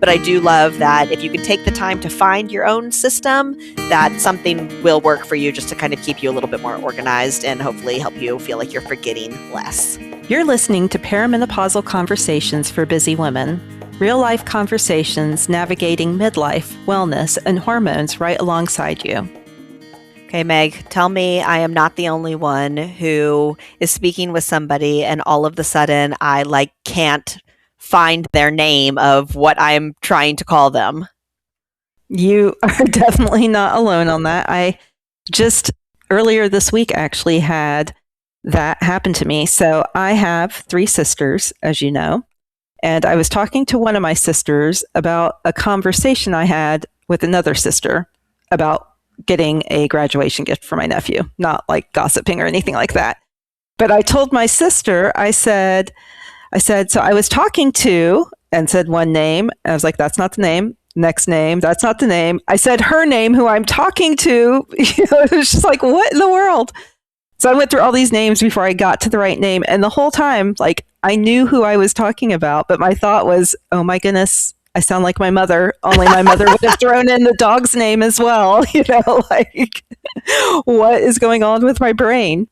But I do love that if you can take the time to find your own system, that something will work for you just to kind of keep you a little bit more organized and hopefully help you feel like you're forgetting less. You're listening to Perimenopausal Conversations for Busy Women. Real-life conversations navigating midlife, wellness, and hormones right alongside you. Okay, Meg, tell me I am not the only one who is speaking with somebody and all of a sudden I can't find their name of what I'm trying to call them. You are definitely not alone on that. I just earlier this week actually had that happen to me. So I have 3 sisters, as you know, and I was talking to one of my sisters about a conversation I had with another sister about getting a graduation gift for my nephew, not like gossiping or anything like that. But I told my sister, I said, so I was talking to, and said one name. And I was like, that's not the name. Next name, that's not the name. I said her name, who I'm talking to. It was just like, what in the world? So I went through all these names before I got to the right name. And the whole time, I knew who I was talking about, but my thought was, oh my goodness, I sound like my mother, only my mother would have thrown in the dog's name as well. What is going on with my brain?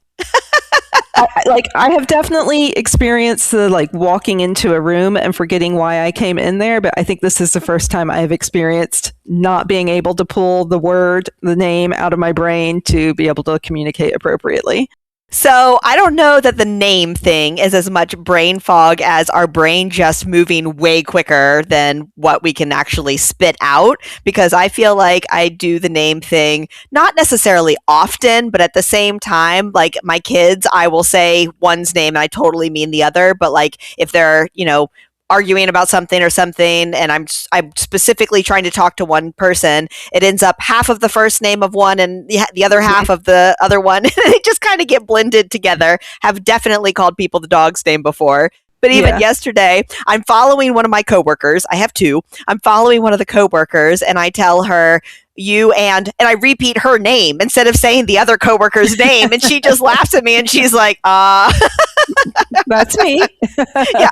I have definitely experienced the walking into a room and forgetting why I came in there, but I think this is the first time I've experienced not being able to pull the name out of my brain to be able to communicate appropriately. So I don't know that the name thing is as much brain fog as our brain just moving way quicker than what we can actually spit out, because I feel like I do the name thing not necessarily often, but at the same time, like my kids, I will say one's name and I totally mean the other. But if they're, arguing about something and I'm specifically trying to talk to one person, it ends up half of the first name of one and the other half of the other one. They just kind of get blended together. Have definitely called people the dog's name before. But even yesterday, I'm following one of my coworkers. I have 2. I'm following one of the coworkers and I tell her, you and I repeat her name instead of saying the other coworker's name. And she just laughs at me and she's like, That's me. Yeah.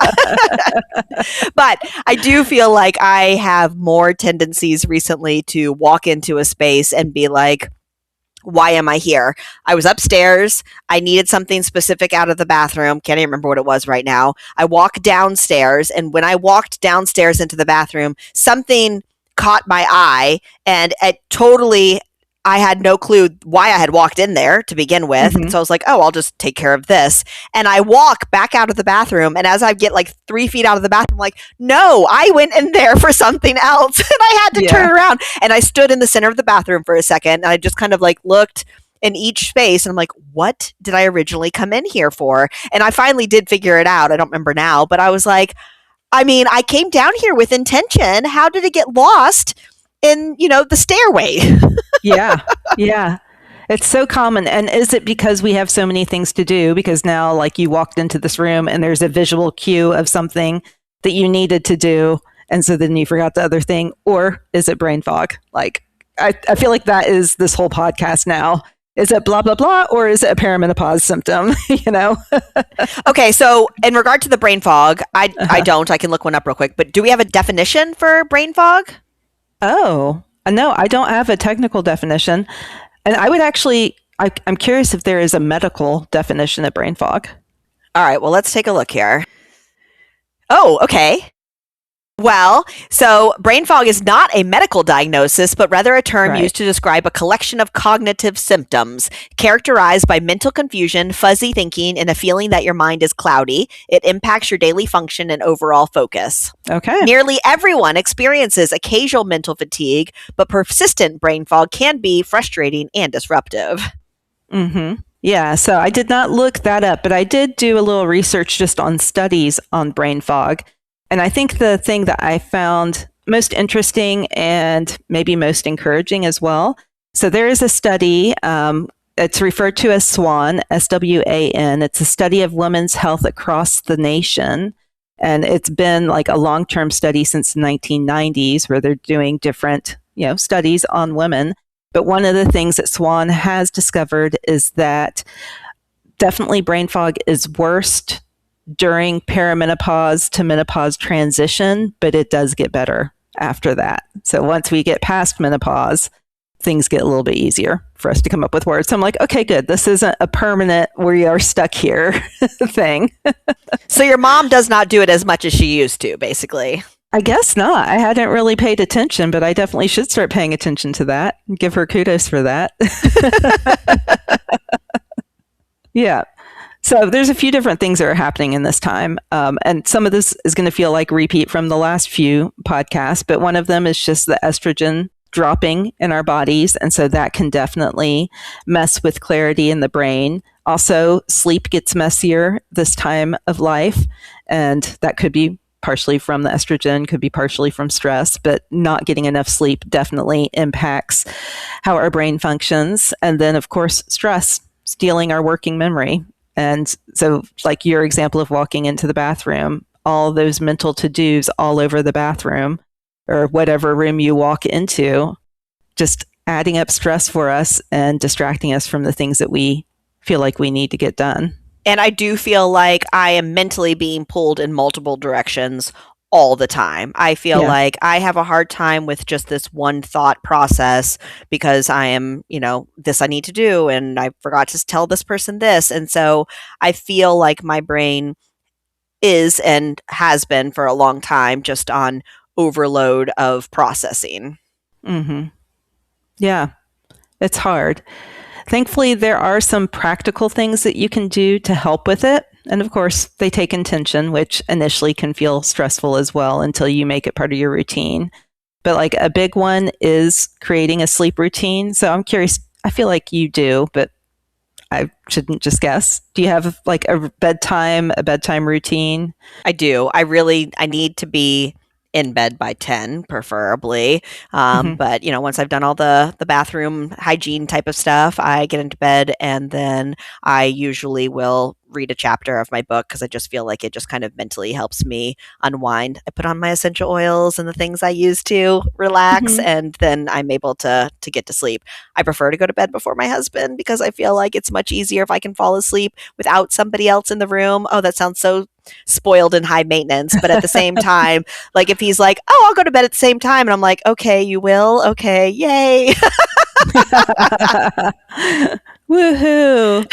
But I do feel like I have more tendencies recently to walk into a space and be like, why am I here? I was upstairs. I needed something specific out of the bathroom. Can't even remember what it was right now. I walked downstairs, and when I walked downstairs into the bathroom, something caught my eye, and I had no clue why I had walked in there to begin with. Mm-hmm. So I was like, oh, I'll just take care of this. And I walk back out of the bathroom. And as I get 3 feet out of the bathroom, I'm like, no, I went in there for something else. And I had to turn around. And I stood in the center of the bathroom for a second. And I just kind of looked in each space. And I'm like, what did I originally come in here for? And I finally did figure it out. I don't remember now. But I was like, I came down here with intention. How did it get lost in, the stairway? Yeah. It's so common. And is it because we have so many things to do? Because now, you walked into this room and there's a visual cue of something that you needed to do. And so then you forgot the other thing. Or is it brain fog? I feel like that is this whole podcast now. Is it blah, blah, blah, or is it a perimenopause symptom? Okay, so in regard to the brain fog, I don't. I can look one up real quick. But do we have a definition for brain fog? Oh, no, I don't have a technical definition. And I would actually, I'm curious if there is a medical definition of brain fog. All right, well, let's take a look here. Oh, okay. Well, so brain fog is not a medical diagnosis, but rather a term used to describe a collection of cognitive symptoms characterized by mental confusion, fuzzy thinking, and a feeling that your mind is cloudy. It impacts your daily function and overall focus. Okay. Nearly everyone experiences occasional mental fatigue, but persistent brain fog can be frustrating and disruptive. Mm-hmm. Yeah, so I did not look that up, but I did do a little research just on studies on brain fog. And I think the thing that I found most interesting and maybe most encouraging as well. So there is a study, it's referred to as SWAN, SWAN. It's a study of women's health across the nation. And it's been a long-term study since the 1990s where they're doing different, studies on women. But one of the things that SWAN has discovered is that definitely brain fog is worst during perimenopause to menopause transition, but it does get better after that. So once we get past menopause, things get a little bit easier for us to come up with words. So I'm like, okay, good. This isn't a permanent we are stuck here thing. So your mom does not do it as much as she used to, basically. I guess not. I hadn't really paid attention, but I definitely should start paying attention to that. Give her kudos for that. Yeah. So there's a few different things that are happening in this time. And some of this is going to feel like repeat from the last few podcasts, but one of them is just the estrogen dropping in our bodies. And so that can definitely mess with clarity in the brain. Also, sleep gets messier this time of life. And that could be partially from the estrogen, could be partially from stress, but not getting enough sleep definitely impacts how our brain functions. And then, of course, stress stealing our working memory. And so, like your example of walking into the bathroom, all those mental to-dos all over the bathroom or whatever room you walk into, just adding up stress for us and distracting us from the things that we feel like we need to get done. And I do feel like I am mentally being pulled in multiple directions all the time. I feel like I have a hard time with just this one thought process because I am, this I need to do and I forgot to tell this person this. And so I feel like my brain is and has been for a long time just on overload of processing. Mm-hmm. Yeah, it's hard. Thankfully, there are some practical things that you can do to help with it. And of course, they take intention, which initially can feel stressful as well until you make it part of your routine. But like a big one is creating a sleep routine. So I'm curious, I feel like you do, but I shouldn't just guess. Do you have like a bedtime routine? I do. I need to be in bed by 10, preferably. But, once I've done all the bathroom hygiene type of stuff, I get into bed and then I usually will read a chapter of my book because I just feel like it just kind of mentally helps me unwind. I put on my essential oils and the things I use to relax, and then I'm able to get to sleep. I prefer to go to bed before my husband because I feel like it's much easier if I can fall asleep without somebody else in the room. Oh, that sounds so spoiled and high maintenance, but at the same time, like if he's like, oh, I'll go to bed at the same time, and I'm like, okay, you will? Okay, yay. Woohoo.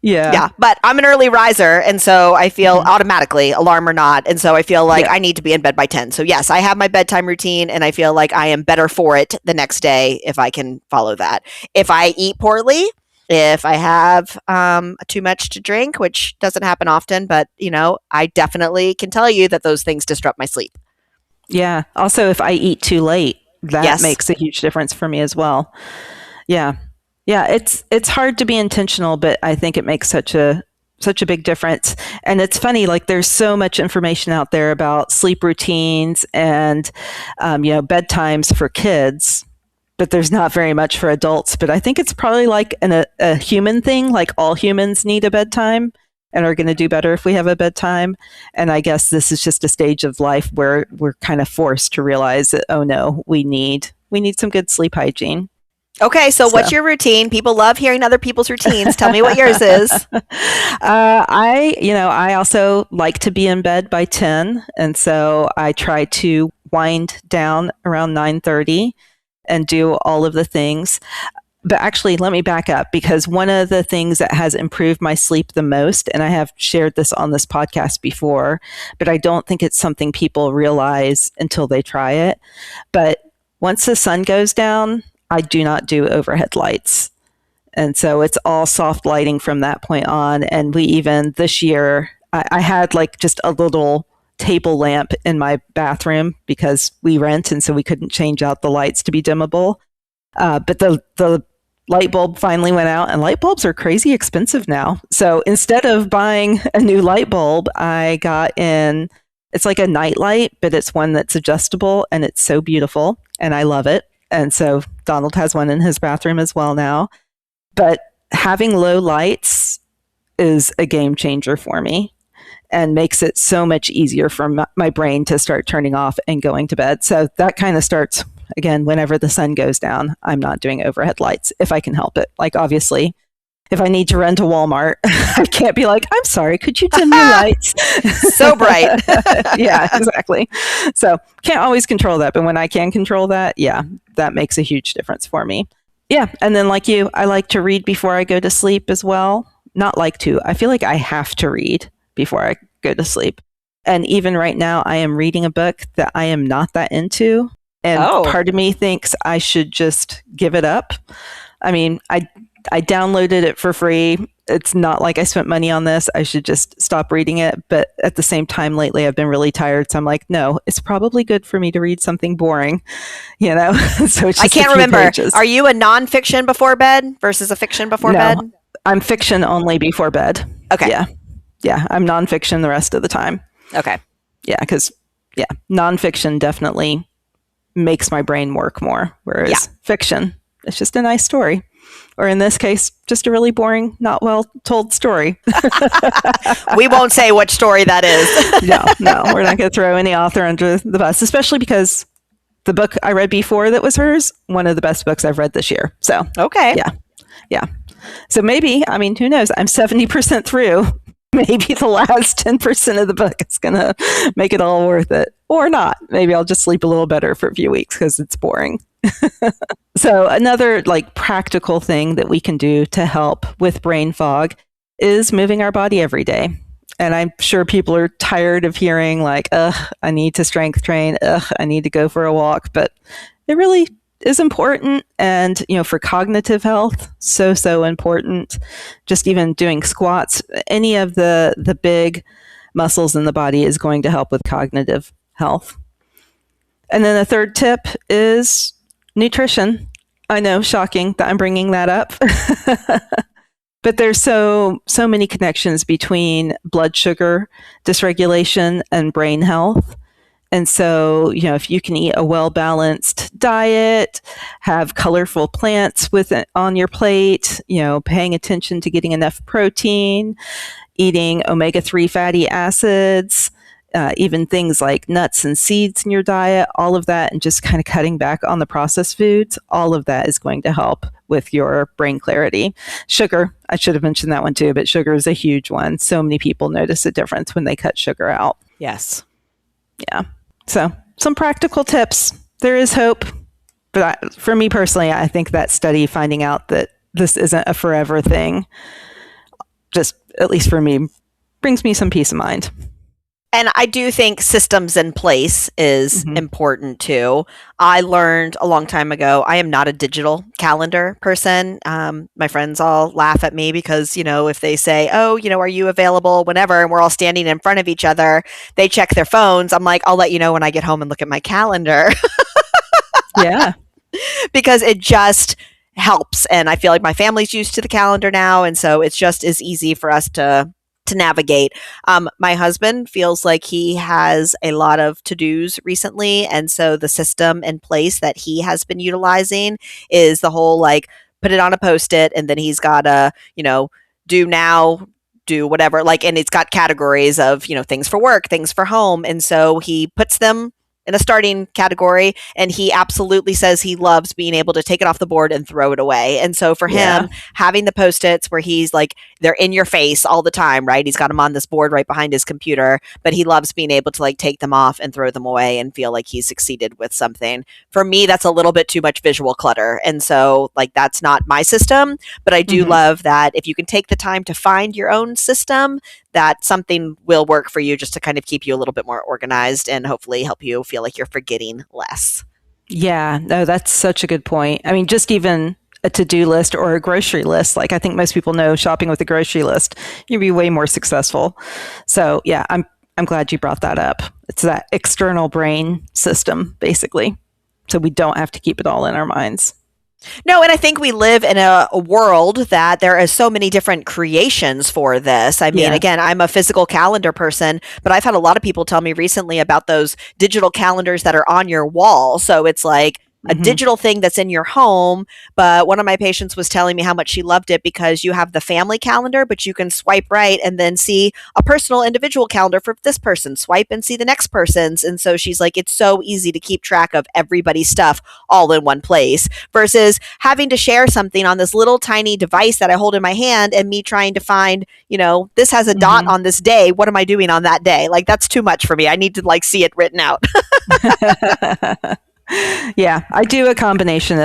Yeah, but I'm an early riser, and so I feel automatically, alarm or not, and so I feel like I need to be in bed by 10. So yes, I have my bedtime routine, and I feel like I am better for it the next day if I can follow that. If I eat poorly, if I have too much to drink, which doesn't happen often, but I definitely can tell you that those things disrupt my sleep. Yeah. Also, if I eat too late, that makes a huge difference for me as well. Yeah. Yeah. It's hard to be intentional, but I think it makes such a big difference. And it's funny, like there's so much information out there about sleep routines and, bedtimes for kids, but there's not very much for adults. But I think it's probably like a human thing, like all humans need a bedtime and are going to do better if we have a bedtime. And I guess this is just a stage of life where we're kind of forced to realize that, oh no, we need some good sleep hygiene. Okay, so what's your routine? People love hearing other people's routines. Tell me what yours is. I also like to be in bed by 10. And so I try to wind down around 9:30 and do all of the things. But actually, let me back up, because one of the things that has improved my sleep the most, and I have shared this on this podcast before, but I don't think it's something people realize until they try it. But once the sun goes down, I do not do overhead lights. And so it's all soft lighting from that point on. And we even this year, I had like just a little table lamp in my bathroom because we rent, and so we couldn't change out the lights to be dimmable. But the light bulb finally went out, and light bulbs are crazy expensive now. So instead of buying a new light bulb, I got it's like a night light, but it's one that's adjustable, and it's so beautiful, and I love it. And so Donald has one in his bathroom as well now. But having low lights is a game changer for me and makes it so much easier for my brain to start turning off and going to bed. So that kind of starts, again, whenever the sun goes down. I'm not doing overhead lights if I can help it. Like, obviously, if I need to run to Walmart, I can't be like, I'm sorry, could you dim your lights? So bright. Yeah, exactly. So can't always control that. But when I can control that, yeah, that makes a huge difference for me. Yeah. And then like you, I like to read before I go to sleep as well. Not like to, I feel like I have to read before I go to sleep. And even right now, I am reading a book that I am not that into. And part of me thinks I should just give it up. I mean, I downloaded it for free. It's not like I spent money on this. I should just stop reading it. But at the same time, lately, I've been really tired. So I'm like, no, it's probably good for me to read something boring, you know? So it's just I can't remember. Pages. Are you a nonfiction before bed versus a fiction before bed? I'm fiction only before bed. Okay. Yeah. I'm nonfiction the rest of the time. Okay. Yeah. Because, nonfiction definitely makes my brain work more. Whereas fiction, it's just a nice story. Or in this case, just a really boring, not well told story. We won't say which story that is. No, we're not going to throw any author under the bus, especially because the book I read before that was hers, one of the best books I've read this year. So, okay. Yeah. So maybe, I mean, who knows? I'm 70% through. Maybe the last 10% of the book is going to make it all worth it. Or not. Maybe I'll just sleep a little better for a few weeks because it's boring. So another like practical thing that we can do to help with brain fog is moving our body every day. And I'm sure people are tired of hearing like, I need to strength train. I need to go for a walk. But it really is important. And, for cognitive health, so important. Just even doing squats, any of the big muscles in the body is going to help with cognitive health. And then the third tip is nutrition. I know, shocking that I'm bringing that up. But there's so many connections between blood sugar dysregulation and brain health. And so, if you can eat a well-balanced diet, have colorful plants with it on your plate, paying attention to getting enough protein, eating omega-3 fatty acids, even things like nuts and seeds in your diet, all of that, and just kind of cutting back on the processed foods, all of that is going to help with your brain clarity. Sugar, I should have mentioned that one too, but sugar is a huge one. So many people notice a difference when they cut sugar out. Yes. Yeah. So some practical tips. There is hope. But for me personally, I think that study finding out that this isn't a forever thing, just at least for me, brings me some peace of mind. And I do think systems in place is important too. I learned a long time ago, I am not a digital calendar person. My friends all laugh at me because, if they say, are you available whenever? And we're all standing in front of each other, they check their phones. I'm like, I'll let you know when I get home and look at my calendar. Yeah. Because it just helps. And I feel like my family's used to the calendar now. And so it's just as easy for us to navigate. My husband feels like he has a lot of to-dos recently. And so the system in place that he has been utilizing is the whole like, put it on a Post-it and then he's got to, do now, do whatever. And it's got categories of, things for work, things for home. And so he puts them in a starting category, and he absolutely says he loves being able to take it off the board and throw it away. And so for him, having the Post-its where he's like, they're in your face all the time, right? He's got them on this board right behind his computer, but he loves being able to like take them off and throw them away and feel like he's succeeded with something. For me, that's a little bit too much visual clutter. And so like, that's not my system, but I do love that if you can take the time to find your own system, that something will work for you just to kind of keep you a little bit more organized and hopefully help you feel like you're forgetting less. Yeah, no, that's such a good point. I mean, just even a to-do list or a grocery list, like I think most people know shopping with a grocery list, you'd be way more successful. So yeah, I'm glad you brought that up. It's that external brain system, basically. So we don't have to keep it all in our minds. No, and I think we live in a world that there are so many different creations for this. I mean, again, I'm a physical calendar person, but I've had a lot of people tell me recently about those digital calendars that are on your wall. So it's like a digital thing that's in your home. But one of my patients was telling me how much she loved it because you have the family calendar, but you can swipe right and then see a personal individual calendar for this person, swipe and see the next person's. And so she's like, it's so easy to keep track of everybody's stuff all in one place versus having to share something on this little tiny device that I hold in my hand and me trying to find, this has a dot on this day. What am I doing on that day? Like, that's too much for me. I need to see it written out. Yeah, I do a combination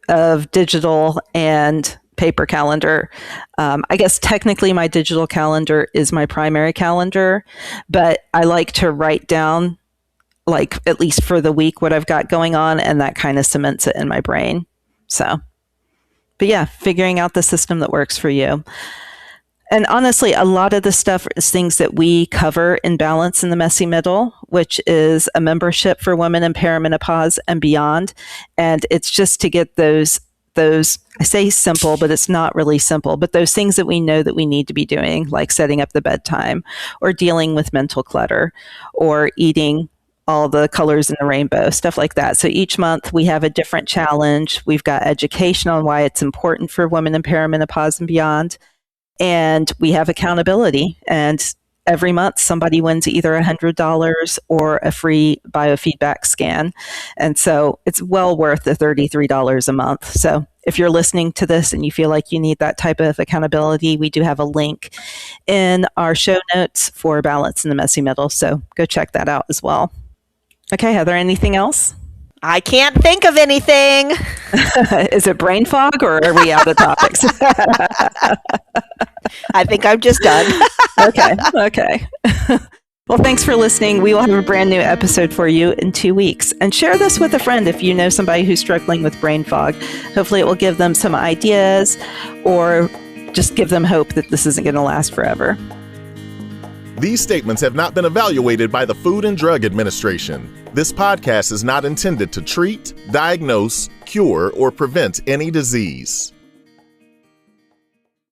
of digital and paper calendar. I guess technically my digital calendar is my primary calendar, but I like to write down, at least for the week, what I've got going on, and that kind of cements it in my brain. So, but yeah, figuring out the system that works for you. And honestly, a lot of the stuff is things that we cover in Balance in the Messy Middle, which is a membership for women in perimenopause and beyond. And it's just to get those, I say simple, but it's not really simple, but those things that we know that we need to be doing, like setting up the bedtime or dealing with mental clutter or eating all the colors in the rainbow, stuff like that. So each month we have a different challenge. We've got education on why it's important for women in perimenopause and beyond. And we have accountability. And every month somebody wins either $100 or a free biofeedback scan. And so it's well worth the $33 a month. So if you're listening to this and you feel like you need that type of accountability, we do have a link in our show notes for Balance in the Messy Middle. So go check that out as well. Okay, Heather, anything else? I can't think of anything. Is it brain fog or are we out of topics? I think I'm just done. Okay. Well, thanks for listening. We will have a brand new episode for you in 2 weeks. And share this with a friend if you know somebody who's struggling with brain fog. Hopefully it will give them some ideas or just give them hope that this isn't going to last forever. These statements have not been evaluated by the Food and Drug Administration. This podcast is not intended to treat, diagnose, cure, or prevent any disease.